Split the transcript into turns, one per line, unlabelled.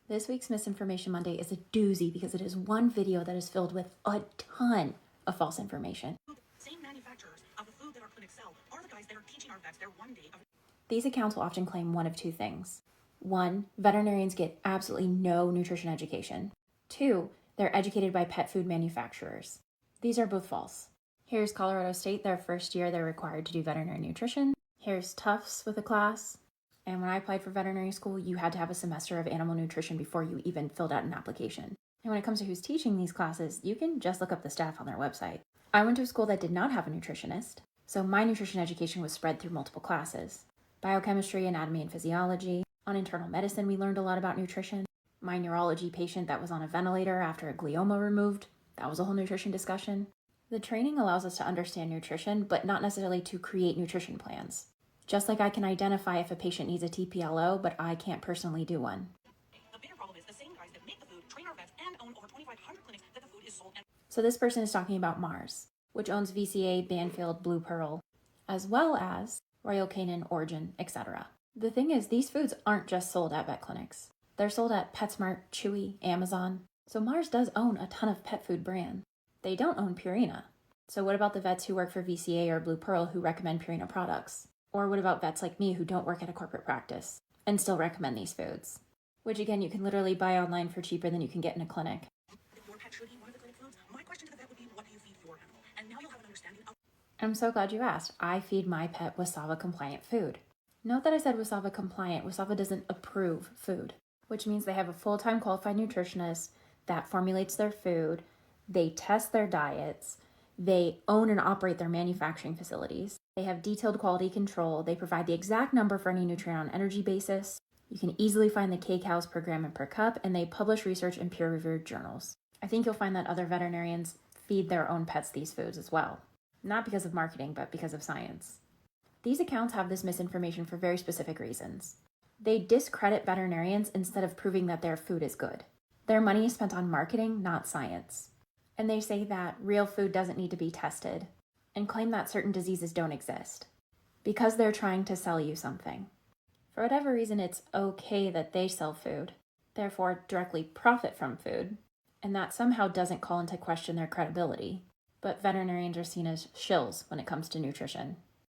This week's Misinformation Monday is a doozy because it is one video that is filled with a ton of false information.
Same manufacturers of the food that our clinics sell are the guys that are teaching our vets their one day of...
These accounts will often claim one of two things. 1, veterinarians get absolutely no nutrition education. 2, they're educated by pet food manufacturers. These are both false. Here's Colorado State, their first year they're required to do veterinary nutrition. Here's Tufts with a class. And when I applied for veterinary school, you had to have a semester of animal nutrition before you even filled out an application. And when it comes to who's teaching these classes, you can just look up the staff on their website. I went to a school that did not have a nutritionist, so my nutrition education was spread through multiple classes. Biochemistry, anatomy and physiology. On internal medicine, we learned a lot about nutrition. My neurology patient that was on a ventilator after a glioma removed, that was a whole nutrition discussion. The training allows us to understand nutrition, but not necessarily to create nutrition plans. Just like I can identify if a patient needs a TPLO, but I can't personally do one.
The bigger problem is the same guys that make the food, train our vets, and own over 2,500 clinics that the food is sold and...
So this person is talking about Mars, which owns VCA, Banfield, Blue Pearl, as well as Royal Canin, Origin, etc. The thing is, these foods aren't just sold at vet clinics. They're sold at PetSmart, Chewy, Amazon. So Mars does own a ton of pet food brands. They don't own Purina. So what about the vets who work for VCA or Blue Pearl who recommend Purina products? Or what about vets like me who don't work at a corporate practice and still recommend these foods? Which again, you can literally buy online for cheaper than you can get in a clinic.
If your pet should eat one of the clinic foods, my question to the vet would be, what do you feed your animal? And now you'll have an understanding of...
I'm so glad you asked. I feed my pet WSAVA compliant food. Note that I said WSAVA compliant. WSAVA doesn't approve food, which means they have a full-time qualified nutritionist that formulates their food. They test their diets. They own and operate their manufacturing facilities. They have detailed quality control. They provide the exact number for any nutrient on energy basis. You can easily find the kCals per gram and per cup, and they publish research in peer-reviewed journals. I think you'll find that other veterinarians feed their own pets these foods as well. Not because of marketing, but because of science. These accounts have this misinformation for very specific reasons. They discredit veterinarians instead of proving that their food is good. Their money is spent on marketing, not science. And they say that real food doesn't need to be tested, and claim that certain diseases don't exist, because they're trying to sell you something. For whatever reason, it's okay that they sell food, therefore directly profit from food, and that somehow doesn't call into question their credibility. But veterinarians are seen as shills when it comes to nutrition.